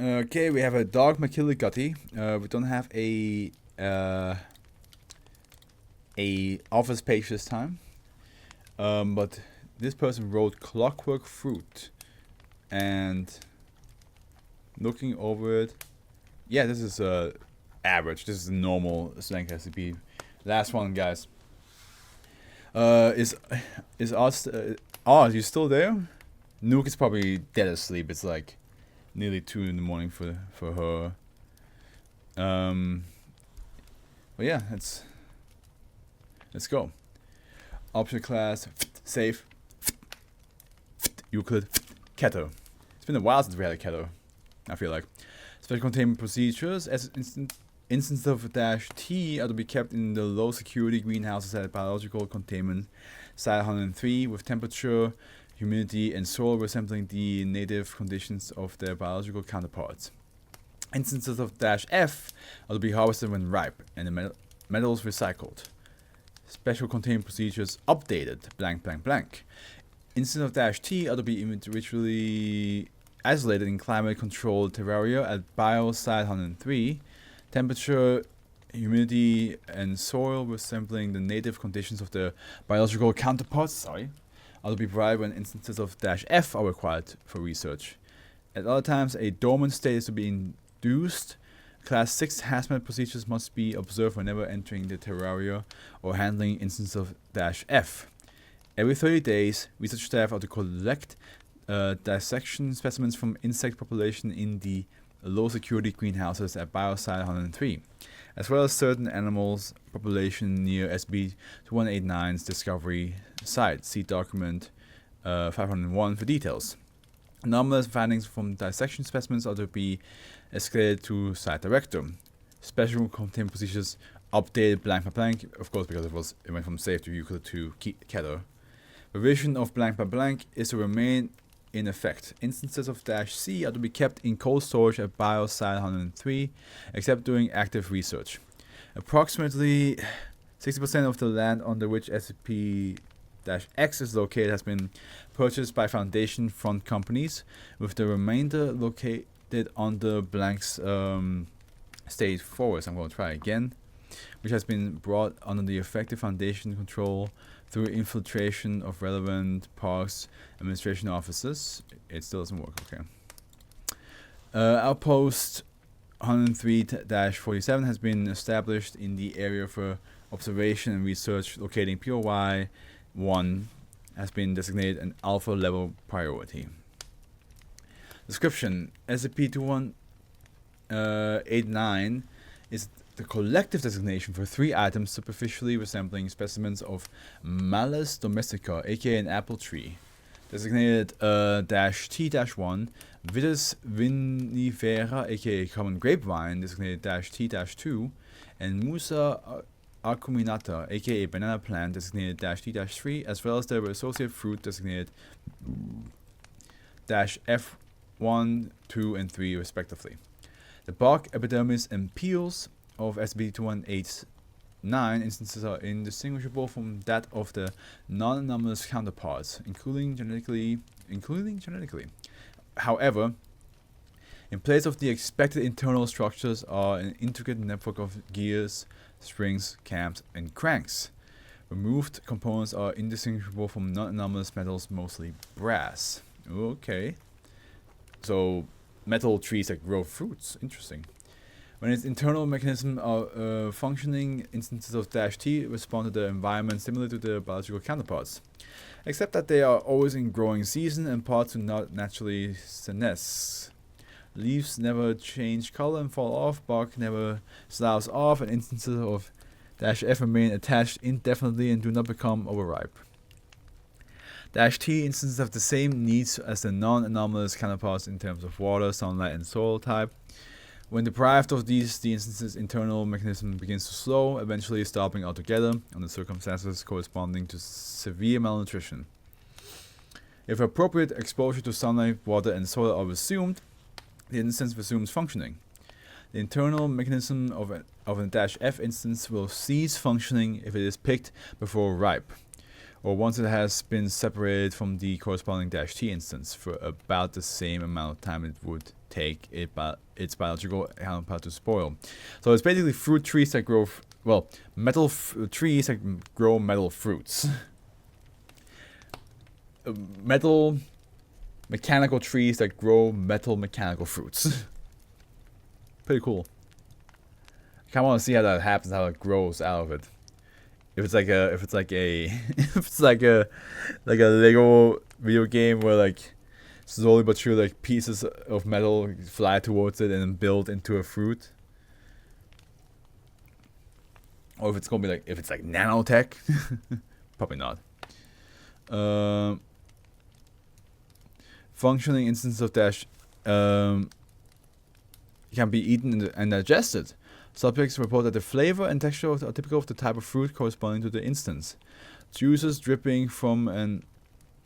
Okay, we have a dog McKilligutty. We don't have a office page this time. But this person wrote Clockwork fruit, and looking over it, yeah, this is average. This is normal slang SCP. Last one, guys. Is us? Oh, are you still there? Nuke is probably dead asleep. It's like nearly 2 in the morning for her. But yeah, let's go. Object class safe. Euclid Keto. It's been a while since we had a Keto, I feel like. Special containment procedures as instance of -T are to be kept in the low security greenhouses at biological containment site 103 with temperature, humidity, and soil resembling the native conditions of their biological counterparts. Instances of -F are to be harvested when ripe and the metals recycled. Special containment procedures updated blank blank blank. Instances of -T are to be individually isolated in climate controlled terraria at biosite 103. Temperature, humidity, and soil resembling the native conditions of the biological counterparts are to be provided when instances of -F are required for research. At other times, a dormant state is to be induced. Class 6 hazmat procedures must be observed whenever entering the terraria or handling instances of -F. Every 30 days, research staff are to collect dissection specimens from insect population in the low security greenhouses at biosite 103, as well as certain animals population near SB2189's discovery site. See document 501 for details. Anomalous findings from dissection specimens are to be escalated to site director. Special containment procedures updated blank by blank, of course, because it went from safe to Euclid to Keter. Revision of blank by blank is to remain in effect. Instances of -C are to be kept in cold storage at biosite 103, except during active research. Approximately 60% of the land under which SCP-X is located has been purchased by Foundation Front companies, with the remainder located under Blank's State Forest. I'm going to try again. Which has been brought under the effective Foundation control through infiltration of relevant parks administration offices. It still doesn't work, okay. Outpost 103-47 has been established in the area for observation and research, locating POI 1 has been designated an alpha level priority. Description: SCP-2189 is the collective designation for 3 items superficially resembling specimens of Malus domestica, aka an apple tree, designated -T-1, Vitis vinifera, aka common grapevine, designated -T-2, and Musa acuminata, aka banana plant, designated -T-3, as well as their associate fruit, designated -F1, 2, and 3, respectively. The bark, epidermis, and peels of SCP-2189 instances are indistinguishable from that of the non-anomalous counterparts, including genetically. However, in place of the expected internal structures are an intricate network of gears, springs, cams, and cranks. Removed components are indistinguishable from non-anomalous metals, mostly brass. Okay. So, metal trees that grow fruits. Interesting. When its internal mechanisms are functioning, instances of -T respond to the environment similar to their biological counterparts, except that they are always in growing season and parts do not naturally senesce. Leaves never change color and fall off, bark never sloughs off, and instances of -F remain attached indefinitely and do not become overripe. -T instances have the same needs as the non-anomalous counterparts in terms of water, sunlight, and soil type. When deprived of these, the instance's internal mechanism begins to slow, eventually stopping altogether under circumstances corresponding to severe malnutrition. If appropriate exposure to sunlight, water, and soil are resumed, the instance resumes functioning. The internal mechanism of an -F instance will cease functioning if it is picked before ripe, or once it has been separated from the corresponding -T instance for about the same amount of time it would take its biological counterpart to spoil. So it's basically fruit trees that grow, metal trees that grow metal fruits. Mechanical trees that grow mechanical fruits. Pretty cool. I kind of want to see how that happens, how it grows out of it. If it's like a Lego video game where like slowly but surely like pieces of metal fly towards it and then build into a fruit. Or if it's gonna be like, if it's like nanotech. Probably not. Functioning instance of dash can be eaten and digested. Subjects report that the flavor and texture are typical of the type of fruit corresponding to the instance. Juices dripping from an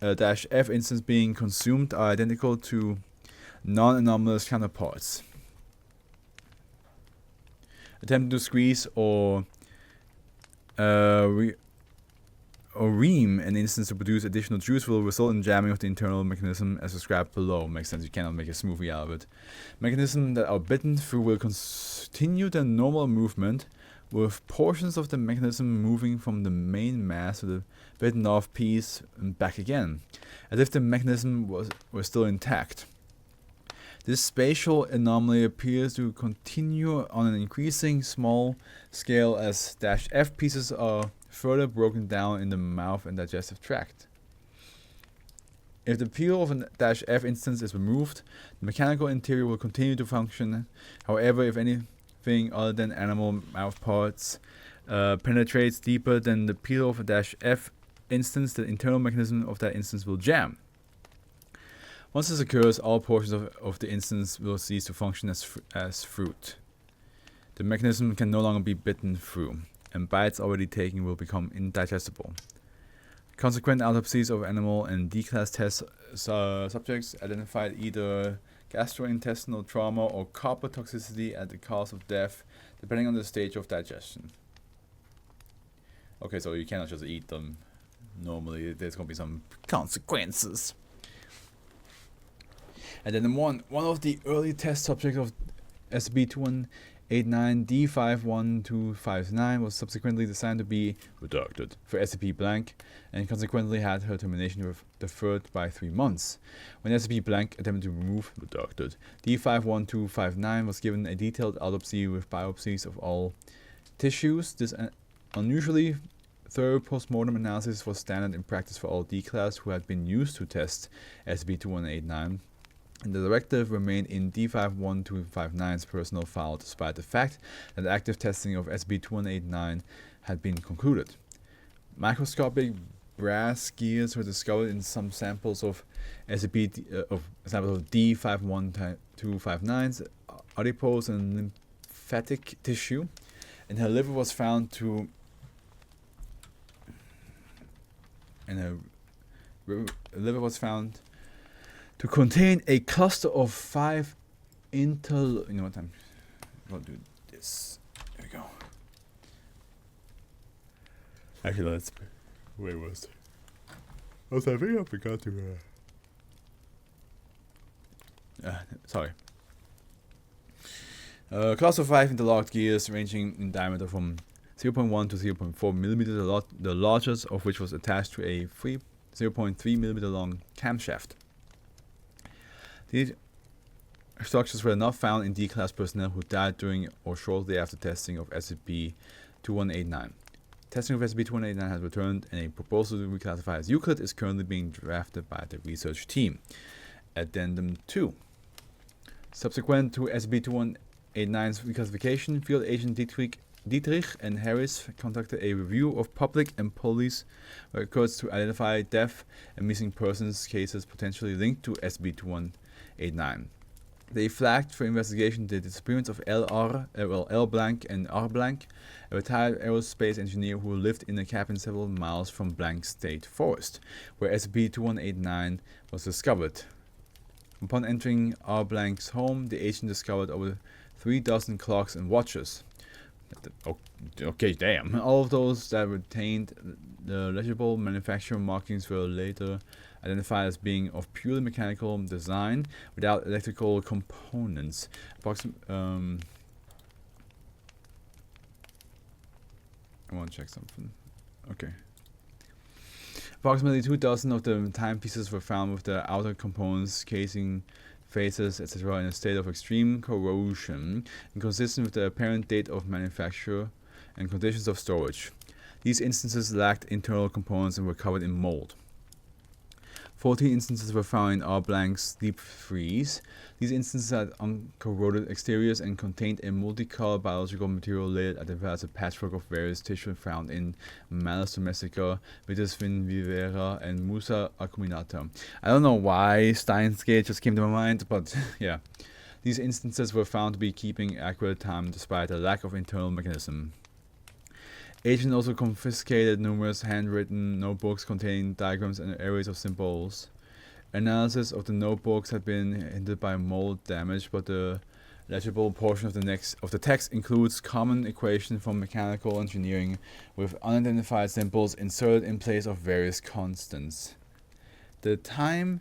-F instance being consumed are identical to non-anomalous counterparts. Attempting to squeeze or ream an instance to produce additional juice will result in jamming of the internal mechanism as described below. Makes sense, you cannot make a smoothie out of it. Mechanisms that are bitten through will continue their normal movement, with portions of the mechanism moving from the main mass to the bitten off piece and back again, as if the mechanism was still intact. This spatial anomaly appears to continue on an increasing small scale as -F pieces are further broken down in the mouth and digestive tract. If the peel of a -F instance is removed, the mechanical interior will continue to function. However, if anything other than animal mouth parts penetrates deeper than the peel of a -F instance, the internal mechanism of that instance will jam. Once this occurs, all portions of the instance will cease to function as fruit. The mechanism can no longer be bitten through, and bites already taken will become indigestible. Consequent autopsies of animal and D-class test subjects identified either gastrointestinal trauma or copper toxicity at the cause of death, depending on the stage of digestion. Okay, so you cannot just eat them normally. There's going to be some consequences. And then one of the early test subjects of SCP-2189 D51259 was subsequently designed to be redacted for SCP blank, and consequently had her termination deferred by 3 months. When SCP blank attempted to remove redacted, D51259 was given a detailed autopsy with biopsies of all tissues. This unusually thorough postmortem analysis was standard in practice for all D-class who had been used to test SCP-2189. And the directive remained in D51259's personal file despite the fact that active testing of SCP-2189 had been concluded. Microscopic brass gears were discovered in some samples of D51259's adipose and lymphatic tissue, and her liver was found to contain a cluster of 5 you know what, I'm going to do this. There we go. Actually, let's... Where was it? I think I forgot to... sorry. Cluster of 5 interlocked gears ranging in diameter from 0.1 to 0.4 millimeter, the largest of which was attached to a 0.3 millimeter long camshaft. These structures were not found in D-class personnel who died during or shortly after testing of SCP-2189. Testing of SCP-2189 has returned, and a proposal to reclassify as Euclid is currently being drafted by the research team. Addendum 2. Subsequent to SCP-2189's reclassification, Field Agent Dietrich and Harris conducted a review of public and police records to identify death and missing persons cases potentially linked to SCP-2189. They flagged for investigation the disappearance of L blank and R blank, a retired aerospace engineer who lived in a cabin several miles from Blank State Forest, where SCP-2189 was discovered. Upon entering R blank's home, the agent discovered over 3 dozen clocks and watches. Okay, damn. All of those that retained the legible manufacturer markings were later identified as being of purely mechanical design without electrical components. I want to check something. Okay. Approximately 2,000 of the timepieces were found with the outer components, casing, faces, etc. in a state of extreme corrosion, inconsistent with the apparent date of manufacture and conditions of storage. These instances lacked internal components and were covered in mold. 14 instances were found in R-Blank's deep freeze. These instances had uncorroded exteriors and contained a multicolored biological material layered at the as a patchwork of various tissue found in Malus domestica, Vitis vinvivera, and Musa acuminata. I don't know why Steins Gate just came to my mind, but yeah. These instances were found to be keeping accurate time despite a lack of internal mechanism. Agent also confiscated numerous handwritten notebooks containing diagrams and arrays of symbols. Analysis of the notebooks had been hindered by mold damage, but the legible portion of the text includes common equations from mechanical engineering with unidentified symbols inserted in place of various constants. The time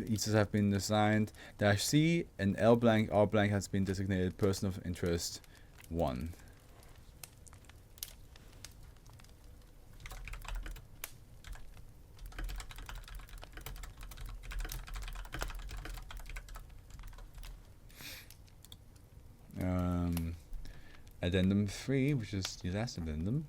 pieces have been assigned -C and L blank R blank has been designated person of interest 1. Addendum 3, which is the last addendum.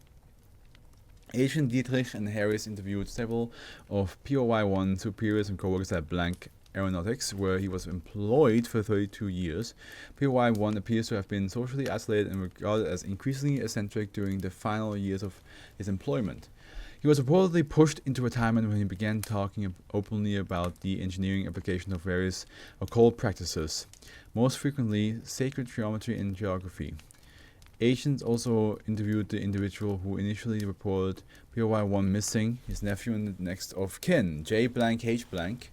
Agent Dietrich and Harris interviewed several of POY1 superiors and co-workers at Blank Aeronautics, where he was employed for 32 years. POY1 appears to have been socially isolated and regarded as increasingly eccentric during the final years of his employment. He was reportedly pushed into retirement when he began talking openly about the engineering application of various occult practices, most frequently sacred geometry and geography. Agents also interviewed the individual who initially reported POY1 missing, his nephew and next of kin, J blank H blank.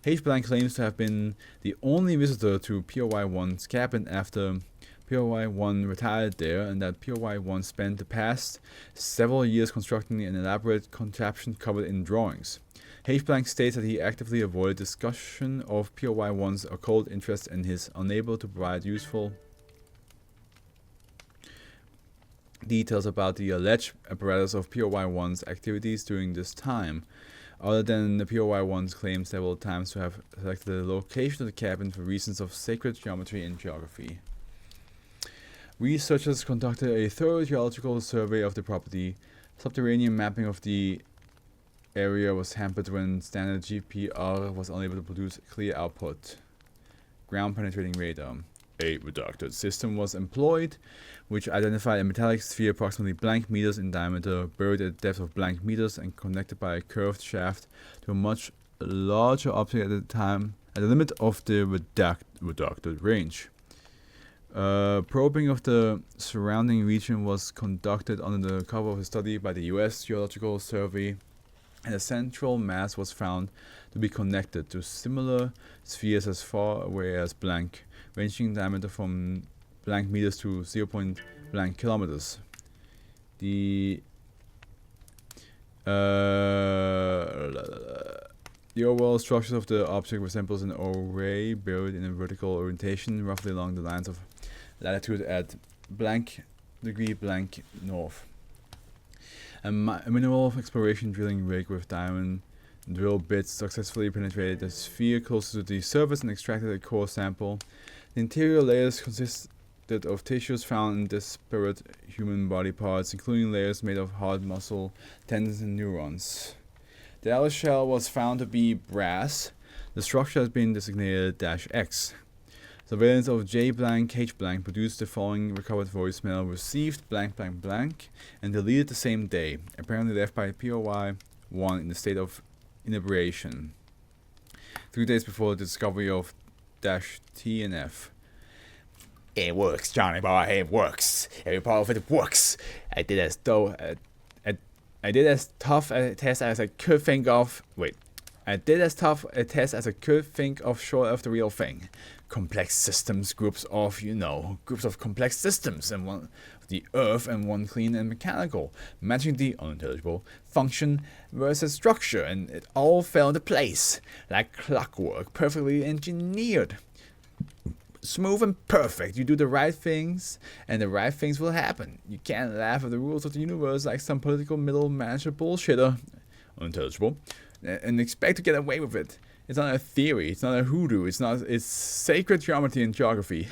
H blank claims to have been the only visitor to POY1's cabin after POY1 retired there, and that POY1 spent the past several years constructing an elaborate contraption covered in drawings. H blank states that he actively avoided discussion of POY1's occult interest and is unable to provide useful details about the alleged apparatus of POY1's activities during this time, other than the POY1's claim several times to have selected the location of the cabin for reasons of sacred geometry and geography. Researchers conducted a thorough geological survey of the property. Subterranean mapping of the area was hampered when standard GPR was unable to produce clear output. Ground penetrating radar. A redacted system was employed, which identified a metallic sphere approximately blank meters in diameter, buried at a depth of blank meters, and connected by a curved shaft to a much larger object at the limit of the redacted range. Probing of the surrounding region was conducted under the cover of a study by the U.S. Geological Survey, and a central mass was found to be connected to similar spheres as far away as blank, ranging in diameter from blank meters to 0. blank kilometers. The overall structure of the object resembles an array buried in a vertical orientation, roughly along the lines of latitude at blank degree blank north. A mineral exploration drilling rig with diamond drill bits successfully penetrated the sphere closer to the surface and extracted a core sample. The interior layers consisted of tissues found in disparate human body parts, including layers made of hard muscle, tendons, and neurons. The outer shell was found to be brass. The structure has been designated -X. Surveillance of J blank H blank produced the following recovered voicemail: received blank blank blank and deleted the same day, apparently left by POY1 in the state of inebriation 3 days before the discovery of -T and F. It works, Johnny boy, it works. Every part of it works. I did as tough a test as I could think of. I did as tough a test as I could think of short of the real thing. complex systems, groups of complex systems, and one the earth and one clean and mechanical, matching the unintelligible function versus structure, and it all fell into place like clockwork, perfectly engineered. Smooth and perfect. You do the right things, and the right things will happen. You can't laugh at the rules of the universe like some political middle manager bullshitter, unintelligible, and expect to get away with it. It's not a theory. It's not a hoodoo. It's sacred geometry and geography.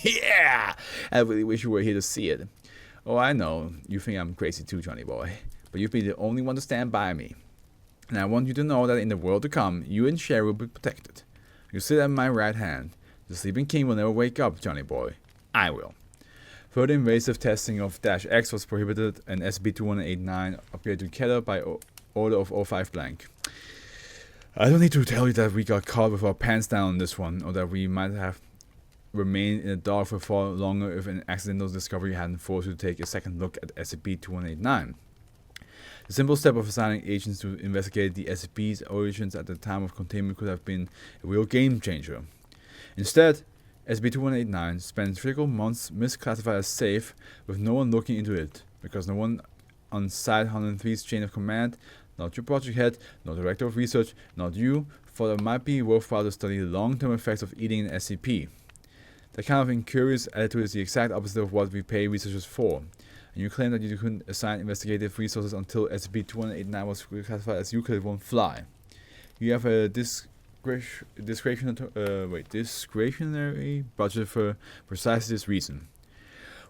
Yeah! I really wish you were here to see it. Oh, I know. You think I'm crazy too, Johnny boy. But you'll be the only one to stand by me. And I want you to know that in the world to come, you and Sherry will be protected. You sit at my right hand. The sleeping king will never wake up, Johnny boy. I will. Further invasive testing of -X was prohibited, and SCP-2189 appeared together by order of 05 blank. I don't need to tell you that we got caught with our pants down on this one, or that we might have remained in the dark for far longer if an accidental discovery hadn't forced you to take a second look at SCP-2189. The simple step of assigning agents to investigate the SCP's origins at the time of containment could have been a real game changer. Instead, SCP-2189 spent critical months misclassified as safe, with no one looking into it, because no one on Site 103's chain of command, not your project head, not director of research, not you, thought it might be worthwhile to study the long-term effects of eating an SCP. That kind of incurious attitude is the exact opposite of what we pay researchers for, and you claim that you couldn't assign investigative resources until SCP-2189 was classified as Euclid won't fly. You have a discretionary budget for precisely this reason.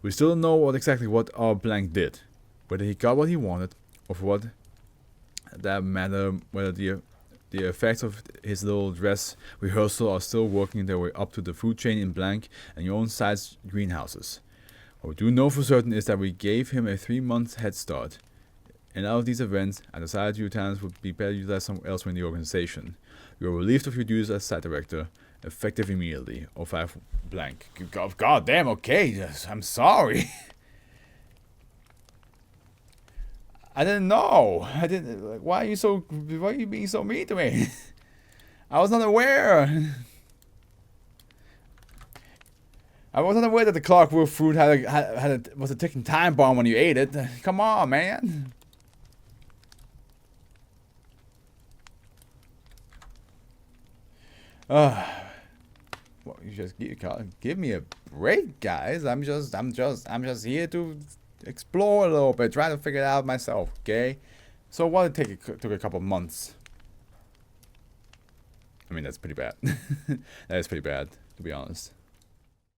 We still don't know what exactly what our blank did, whether he got what he wanted, or for what that matter, whether the effects of his little dress rehearsal are still working their way up to the food chain in blank and your own site's greenhouses. What we do know for certain is that we gave him a 3-month head start. And out of these events, I decided your talents would be better utilized somewhere elsewhere in the organization. You are relieved of your duties as site director, effective immediately. 05 blank. God damn, okay, yes, I'm sorry. I didn't know. Why are you being so mean to me? I was not aware. I wasn't aware that the Clockwork fruit was a ticking time bomb when you ate it. Come on, man. Well, you just give me a break, guys. I'm just here to explore a little bit, try to figure it out myself. Okay. So what did it took a couple months. I mean, that's pretty bad. That is pretty bad, to be honest.